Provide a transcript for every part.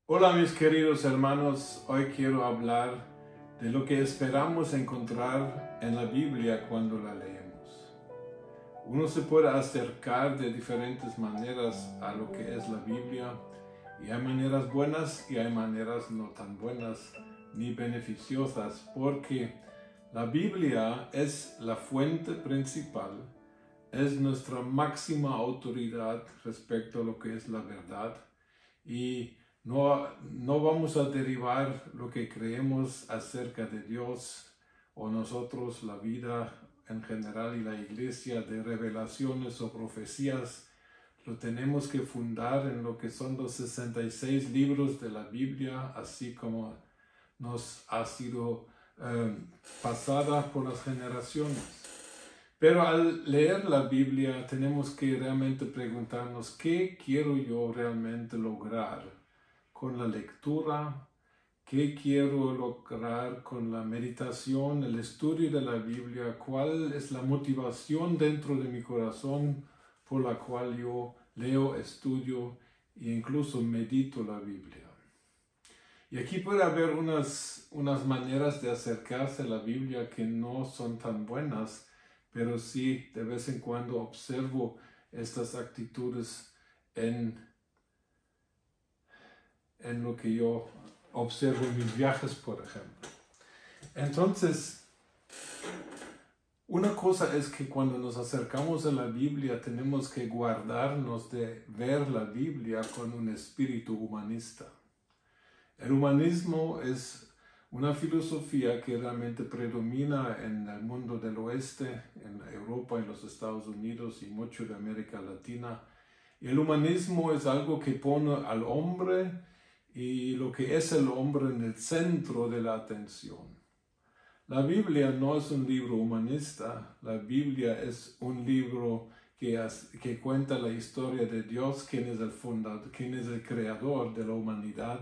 Hola mis queridos hermanos, hoy quiero hablar de lo que esperamos encontrar en la Biblia cuando la leemos. Uno se puede acercar de diferentes maneras a lo que es la Biblia y hay maneras buenas y hay maneras no tan buenas ni beneficiosas porque la Biblia es la fuente principal, es nuestra máxima autoridad respecto a lo que es la verdad y no vamos a derivar lo que creemos acerca de Dios o nosotros, la vida en general y la iglesia, de revelaciones o profecías. Lo tenemos que fundar en lo que son los 66 libros de la Biblia, así como nos ha sido pasada por las generaciones. Pero al leer la Biblia tenemos que realmente preguntarnos qué quiero yo realmente lograr con la lectura, qué quiero lograr con la meditación, el estudio de la Biblia, cuál es la motivación dentro de mi corazón por la cual yo leo, estudio e incluso medito la Biblia. Y aquí puede haber unas maneras de acercarse a la Biblia que no son tan buenas, pero sí de vez en cuando observo estas actitudes en lo que yo observo en mis viajes, por ejemplo. Entonces, una cosa es que cuando nos acercamos a la Biblia tenemos que guardarnos de ver la Biblia con un espíritu humanista. El humanismo es una filosofía que realmente predomina en el mundo del oeste, en Europa, en los Estados Unidos y mucho de América Latina. El humanismo es algo que pone al hombre y lo que es el hombre en el centro de la atención. La Biblia no es un libro humanista, la Biblia es un libro que cuenta la historia de Dios, quién es el fundador, quién es el creador de la humanidad,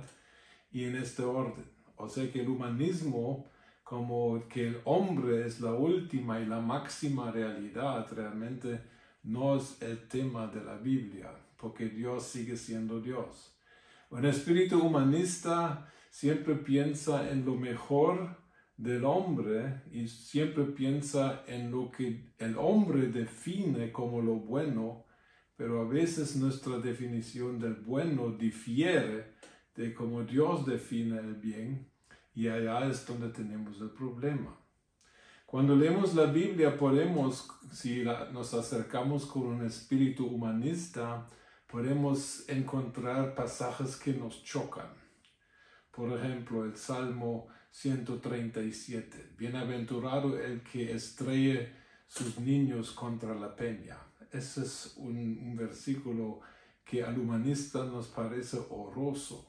y en este orden. O sea que el humanismo, como que el hombre es la última y la máxima realidad, realmente no es el tema de la Biblia, porque Dios sigue siendo Dios. Un espíritu humanista siempre piensa en lo mejor del hombre y siempre piensa en lo que el hombre define como lo bueno, pero a veces nuestra definición del bueno difiere de cómo Dios define el bien, y allá es donde tenemos el problema. Cuando leemos la Biblia podemos, si nos acercamos con un espíritu humanista, podemos encontrar pasajes que nos chocan. Por ejemplo, el Salmo 137, bienaventurado el que estrelle sus niños contra la peña. Ese es un versículo que al humanista nos parece horroroso.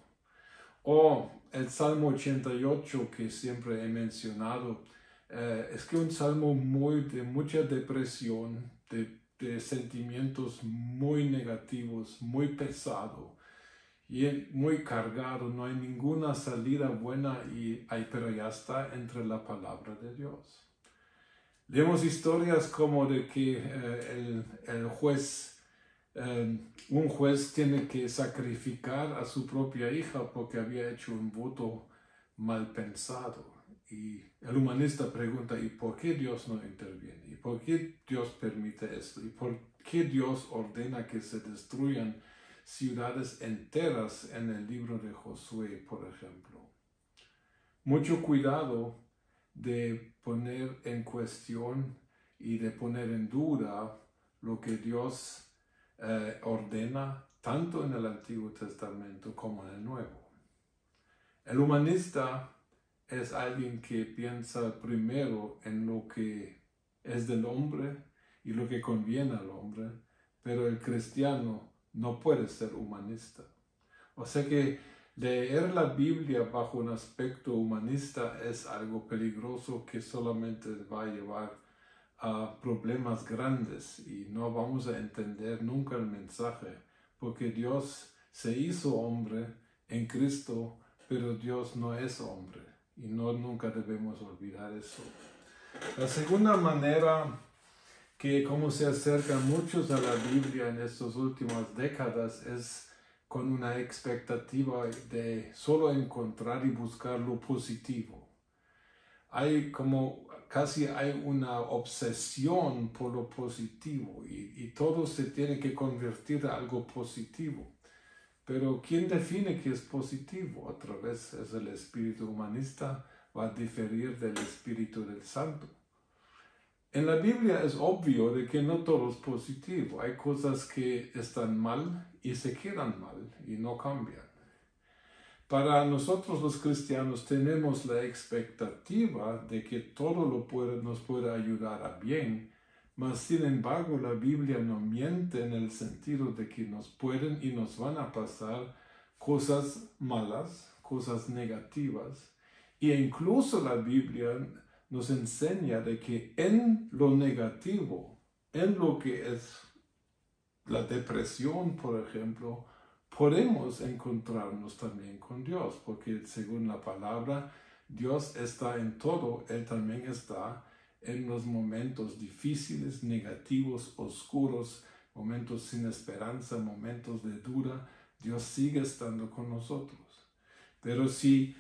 O el Salmo 88 que siempre he mencionado, es que un salmo de mucha depresión, de sentimientos muy negativos, muy pesado y muy cargado, no hay ninguna salida buena, pero ya está entre la palabra de Dios. Leemos historias como de que el juez, un juez tiene que sacrificar a su propia hija porque había hecho un voto mal pensado. Y el humanista pregunta, ¿y por qué Dios no interviene? ¿Y por qué Dios permite esto? ¿Y por qué Dios ordena que se destruyan ciudades enteras en el libro de Josué, por ejemplo? Mucho cuidado de poner en cuestión y de poner en duda lo que Dios ordena tanto en el Antiguo Testamento como en el Nuevo. El humanista es alguien que piensa primero en lo que es del hombre y lo que conviene al hombre, pero el cristiano no puede ser humanista. O sea que leer la Biblia bajo un aspecto humanista es algo peligroso que solamente va a llevar a problemas grandes y no vamos a entender nunca el mensaje, porque Dios se hizo hombre en Cristo, pero Dios no es hombre y nunca debemos olvidar eso. La segunda manera que como se acercan muchos a la Biblia en estas últimas décadas es con una expectativa de solo encontrar y buscar lo positivo. Casi hay una obsesión por lo positivo y todo se tiene que convertir a algo positivo. Pero ¿quién define qué es positivo? Otra vez es el espíritu humanista, va a diferir del espíritu del santo. En la Biblia es obvio de que no todo es positivo. Hay cosas que están mal y se quedan mal y no cambian. Para nosotros los cristianos tenemos la expectativa de que todo nos puede ayudar a bien, mas sin embargo la Biblia no miente en el sentido de que nos pueden y nos van a pasar cosas malas, cosas negativas, e incluso la Biblia nos enseña de que en lo negativo, en lo que es la depresión, por ejemplo, podemos encontrarnos también con Dios, porque según la palabra, Dios está en todo, Él también está en los momentos difíciles, negativos, oscuros, momentos sin esperanza, momentos de duda. Dios sigue estando con nosotros. Pero si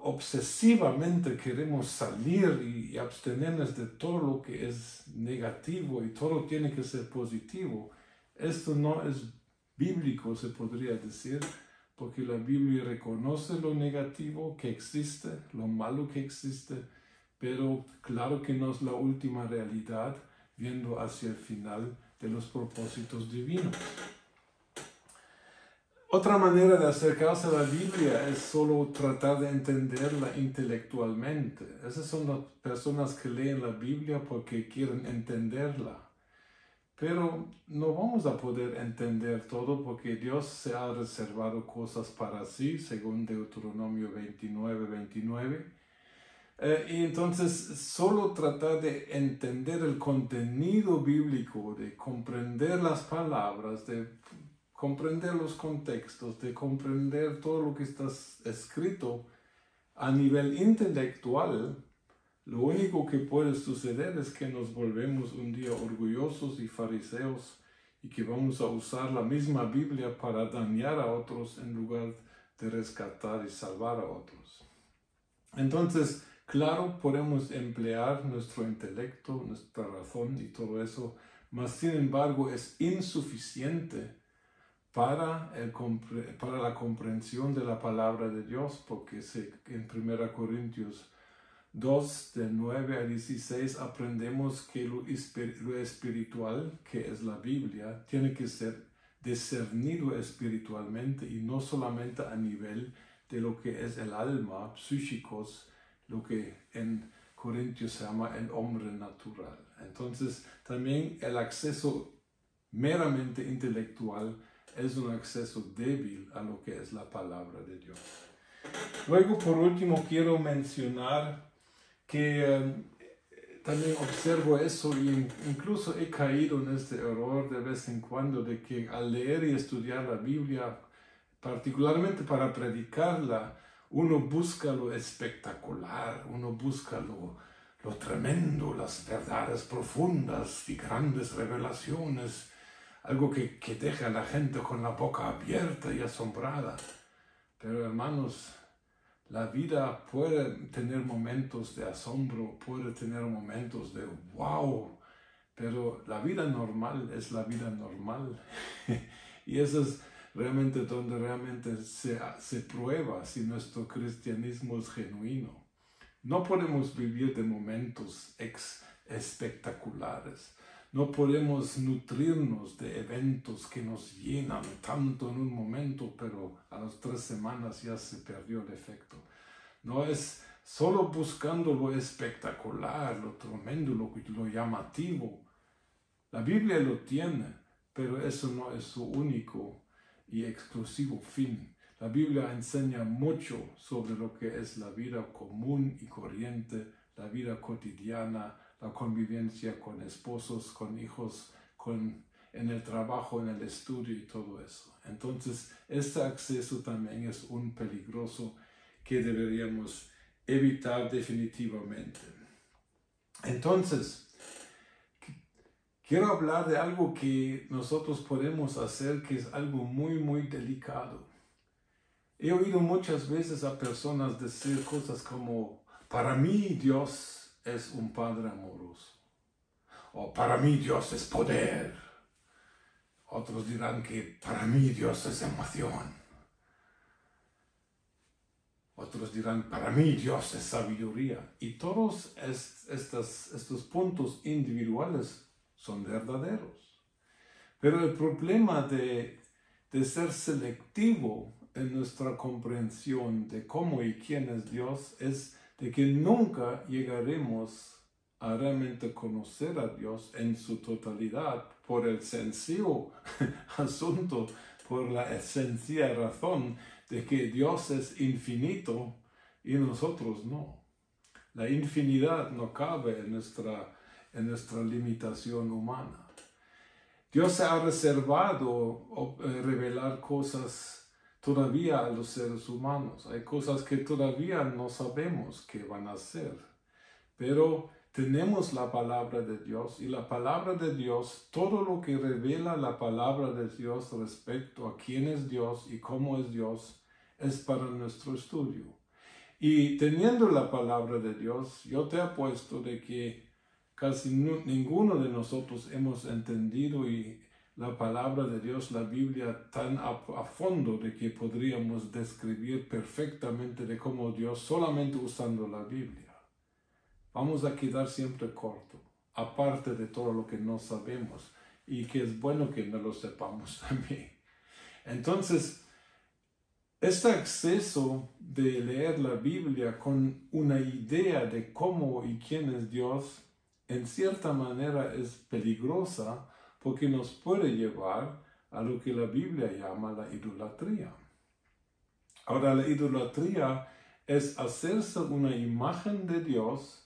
obsesivamente queremos salir y abstenernos de todo lo que es negativo y todo tiene que ser positivo, esto no es bíblico, se podría decir, porque la Biblia reconoce lo negativo que existe, lo malo que existe, pero claro que no es la última realidad, viendo hacia el final de los propósitos divinos. Otra manera de acercarse a la Biblia es solo tratar de entenderla intelectualmente. Esas son las personas que leen la Biblia porque quieren entenderla. Pero no vamos a poder entender todo porque Dios se ha reservado cosas para sí, según Deuteronomio 29:29. Y entonces solo tratar de entender el contenido bíblico, de comprender las palabras, de comprender los contextos, de comprender todo lo que está escrito a nivel intelectual, lo único que puede suceder es que nos volvemos un día orgullosos y fariseos y que vamos a usar la misma Biblia para dañar a otros en lugar de rescatar y salvar a otros. Entonces, claro, podemos emplear nuestro intelecto, nuestra razón y todo eso, mas sin embargo es insuficiente para la comprensión de la palabra de Dios, porque en 1 Corintios 2, de 9 a 16, aprendemos que lo espiritual, que es la Biblia, tiene que ser discernido espiritualmente y no solamente a nivel de lo que es el alma, psíquicos, lo que en Corintios se llama el hombre natural. Entonces, también el acceso meramente intelectual es un acceso débil a lo que es la palabra de Dios. Luego, por último, quiero mencionar que también observo eso y incluso he caído en este error de vez en cuando de que al leer y estudiar la Biblia, particularmente para predicarla, uno busca lo espectacular, uno busca lo tremendo, las verdades profundas y grandes revelaciones, algo que deja a la gente con la boca abierta y asombrada. Pero hermanos, la vida puede tener momentos de asombro, puede tener momentos de wow, pero la vida normal es la vida normal. Y eso es realmente donde realmente se prueba si nuestro cristianismo es genuino. No podemos vivir de momentos espectaculares. No podemos nutrirnos de eventos que nos llenan tanto en un momento, pero a las 3 semanas ya se perdió el efecto. No es solo buscando lo espectacular, lo tremendo, lo llamativo. La Biblia lo tiene, pero eso no es su único y exclusivo fin. La Biblia enseña mucho sobre lo que es la vida común y corriente, la vida cotidiana, la convivencia con esposos, con hijos, en el trabajo, en el estudio y todo eso. Entonces, este acceso también es un peligroso que deberíamos evitar definitivamente. Entonces, quiero hablar de algo que nosotros podemos hacer, que es algo muy, muy delicado. He oído muchas veces a personas decir cosas como, para mí Dios es un Padre amoroso, o para mí Dios es poder. Otros dirán que para mí Dios es emoción. Otros dirán, para mí Dios es sabiduría. Y todos estos puntos individuales son verdaderos. Pero el problema de ser selectivo en nuestra comprensión de cómo y quién es Dios es de que nunca llegaremos a realmente conocer a Dios en su totalidad por el sencillo asunto, por la esencial razón de que Dios es infinito y nosotros no. La infinidad no cabe en nuestra limitación humana. Dios se ha reservado revelar cosas todavía a los seres humanos. Hay cosas que todavía no sabemos qué van a ser. Pero tenemos la palabra de Dios y la palabra de Dios, todo lo que revela la palabra de Dios respecto a quién es Dios y cómo es Dios, es para nuestro estudio. Y teniendo la palabra de Dios, yo te apuesto de que casi ninguno de nosotros hemos entendido y la palabra de Dios, la Biblia, tan a fondo de que podríamos describir perfectamente de cómo Dios solamente usando la Biblia. Vamos a quedar siempre corto, aparte de todo lo que no sabemos y que es bueno que no lo sepamos también. Entonces, este acceso de leer la Biblia con una idea de cómo y quién es Dios, en cierta manera es peligrosa porque nos puede llevar a lo que la Biblia llama la idolatría. Ahora, la idolatría es hacerse una imagen de Dios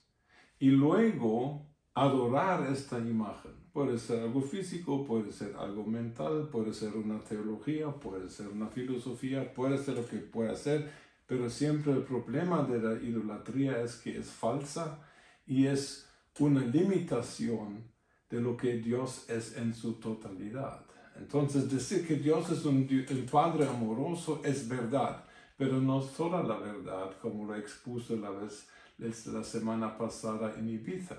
y luego adorar esta imagen. Puede ser algo físico, puede ser algo mental, puede ser una teología, puede ser una filosofía, puede ser lo que pueda ser, pero siempre el problema de la idolatría es que es falsa y es una limitación de lo que Dios es en su totalidad. Entonces, decir que Dios es un Padre amoroso es verdad, pero no es toda la verdad, como lo expuse la semana pasada en Ibiza.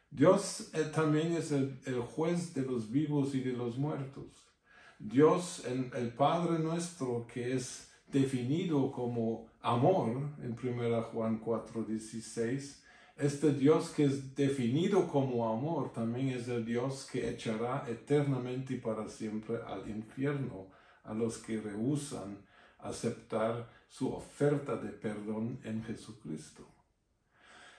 Dios también es el juez de los vivos y de los muertos. Dios, el Padre nuestro, que es definido como amor, en 1 Juan 4:16, este Dios que es definido como amor, también es el Dios que echará eternamente y para siempre al infierno a los que rehúsan aceptar su oferta de perdón en Jesucristo.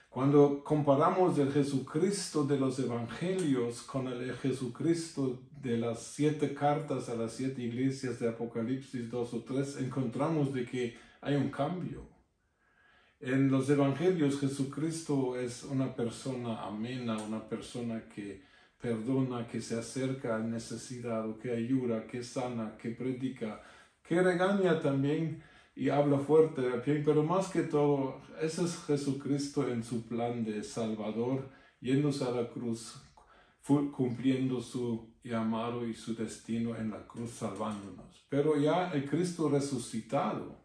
Cuando comparamos el Jesucristo de los Evangelios con el Jesucristo de las 7 cartas a las 7 iglesias de Apocalipsis 2 o 3, encontramos de que hay un cambio. En los Evangelios Jesucristo es una persona amena, una persona que perdona, que se acerca al necesitado, que ayuda, que sana, que predica, que regaña también y habla fuerte, pero más que todo, ese es Jesucristo en su plan de Salvador, yéndose a la cruz, cumpliendo su llamado y su destino en la cruz, salvándonos. Pero ya el Cristo resucitado,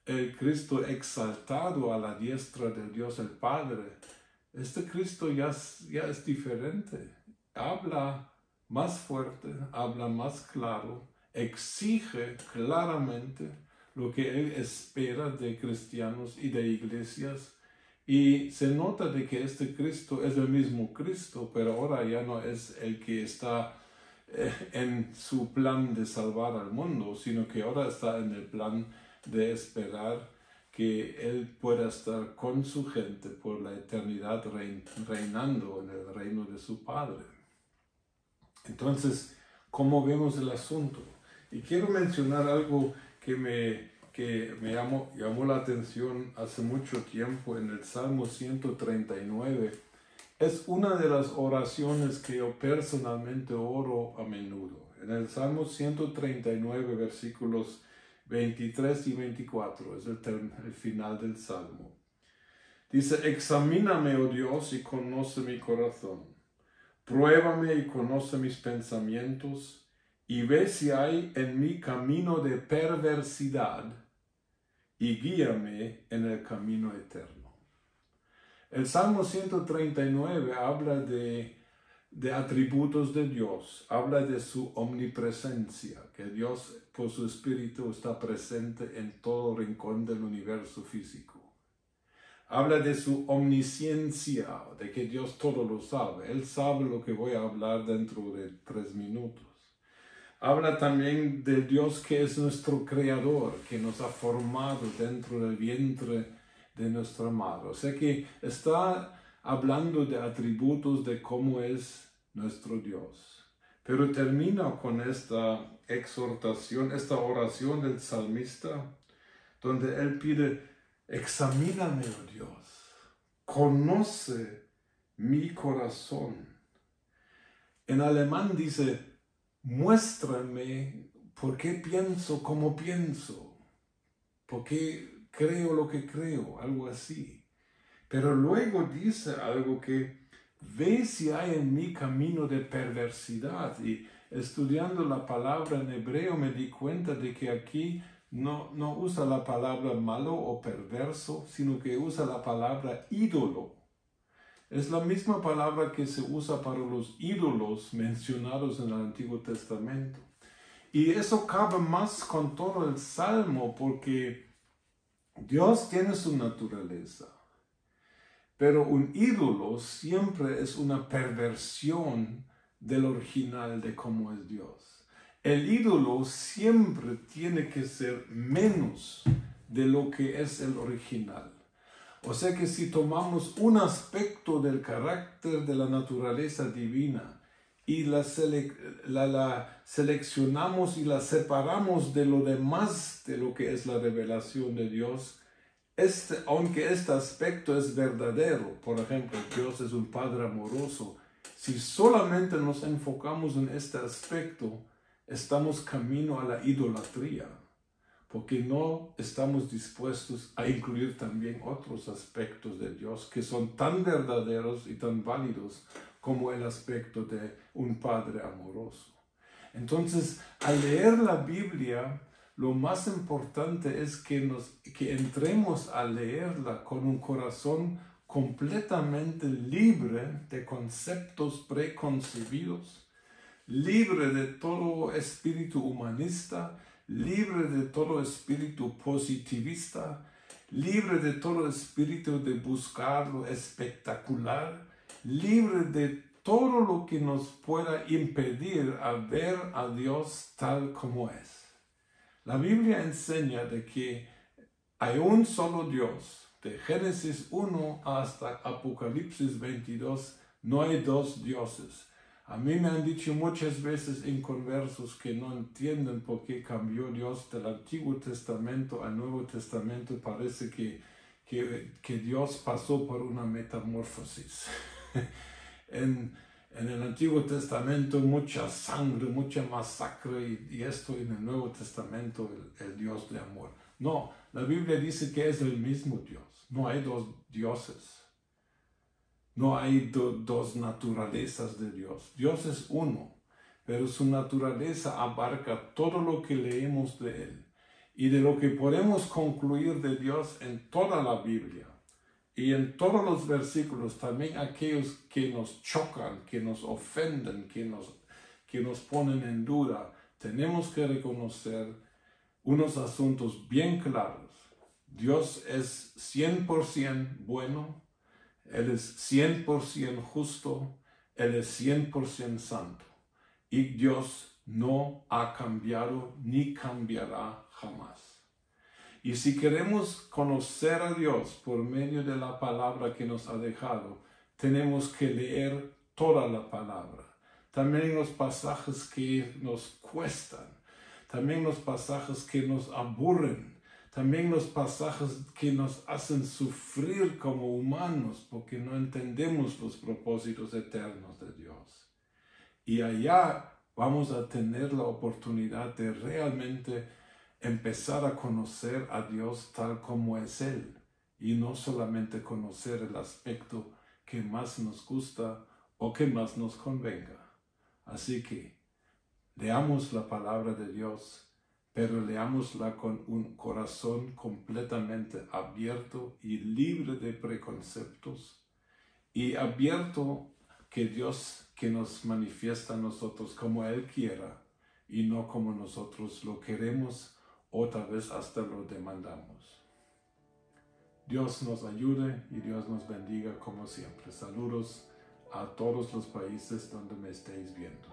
el Cristo exaltado a la diestra del Dios el Padre, este Cristo ya es diferente. Habla más fuerte, habla más claro, exige claramente lo que Él espera de cristianos y de iglesias. Y se nota de que este Cristo es el mismo Cristo, pero ahora ya no es el que está en su plan de salvar al mundo, sino que ahora está en el plan de esperar que Él pueda estar con su gente por la eternidad reinando en el reino de su Padre. Entonces, ¿cómo vemos el asunto? Y quiero mencionar algo que me llamó la atención hace mucho tiempo en el Salmo 139. Es una de las oraciones que yo personalmente oro a menudo. En el Salmo 139, versículos 23 y 24, es el final del Salmo. Dice, examíname, oh Dios, y conoce mi corazón. Pruébame y conoce mis pensamientos, y ve si hay en mí camino de perversidad, y guíame en el camino eterno. El Salmo 139 habla de atributos de Dios, habla de su omnipresencia, que Dios por su Espíritu está presente en todo rincón del universo físico. Habla de su omnisciencia, de que Dios todo lo sabe. Él sabe lo que voy a hablar dentro de 3 minutos. Habla también de Dios que es nuestro creador, que nos ha formado dentro del vientre de nuestra madre. O sea que está hablando de atributos de cómo es nuestro Dios. Pero termina con esta exhortación, esta oración del salmista, donde él pide: examíname, oh Dios, conoce mi corazón. En alemán dice: muéstrame por qué pienso como pienso, por qué creo lo que creo, algo así. Pero luego dice algo que: ve si hay en mí camino de perversidad. Y estudiando la palabra en hebreo me di cuenta de que aquí no usa la palabra malo o perverso, sino que usa la palabra ídolo. Es la misma palabra que se usa para los ídolos mencionados en el Antiguo Testamento. Y eso cabe más con todo el Salmo, porque Dios tiene su naturaleza. Pero un ídolo siempre es una perversión del original de cómo es Dios. El ídolo siempre tiene que ser menos de lo que es el original. O sea que si tomamos un aspecto del carácter de la naturaleza divina y la seleccionamos y la separamos de lo demás de lo que es la revelación de Dios, aunque este aspecto es verdadero, por ejemplo, Dios es un Padre amoroso, si solamente nos enfocamos en este aspecto, estamos camino a la idolatría, porque no estamos dispuestos a incluir también otros aspectos de Dios que son tan verdaderos y tan válidos como el aspecto de un Padre amoroso. Entonces, al leer la Biblia, lo más importante es que entremos a leerla con un corazón completamente libre de conceptos preconcebidos, libre de todo espíritu humanista, libre de todo espíritu positivista, libre de todo espíritu de buscar lo espectacular, libre de todo lo que nos pueda impedir a ver a Dios tal como es. La Biblia enseña de que hay un solo Dios. De Génesis 1 hasta Apocalipsis 22, no hay dos dioses. A mí me han dicho muchas veces inconversos que no entienden por qué cambió Dios del Antiguo Testamento al Nuevo Testamento. Parece que Dios pasó por una metamorfosis. En el Antiguo Testamento mucha sangre, mucha masacre, y esto en el Nuevo Testamento el Dios de amor. No, la Biblia dice que es el mismo Dios. No hay dos dioses. No hay dos naturalezas de Dios. Dios es uno, pero su naturaleza abarca todo lo que leemos de Él y de lo que podemos concluir de Dios en toda la Biblia. Y en todos los versículos, también aquellos que nos chocan, que nos ofenden, que nos ponen en duda, tenemos que reconocer unos asuntos bien claros. Dios es 100% bueno, Él es 100% justo, Él es 100% santo. Y Dios no ha cambiado ni cambiará jamás. Y si queremos conocer a Dios por medio de la palabra que nos ha dejado, tenemos que leer toda la palabra. También los pasajes que nos cuestan, también los pasajes que nos aburren, también los pasajes que nos hacen sufrir como humanos porque no entendemos los propósitos eternos de Dios. Y allá vamos a tener la oportunidad de realmente empezar a conocer a Dios tal como es Él, y no solamente conocer el aspecto que más nos gusta o que más nos convenga. Así que leamos la palabra de Dios, pero leámosla con un corazón completamente abierto y libre de preconceptos, y abierto que Dios que nos manifiesta a nosotros como Él quiera y no como nosotros lo queremos o tal vez hasta lo demandamos. Dios nos ayude y Dios nos bendiga como siempre. Saludos a todos los países donde me estéis viendo.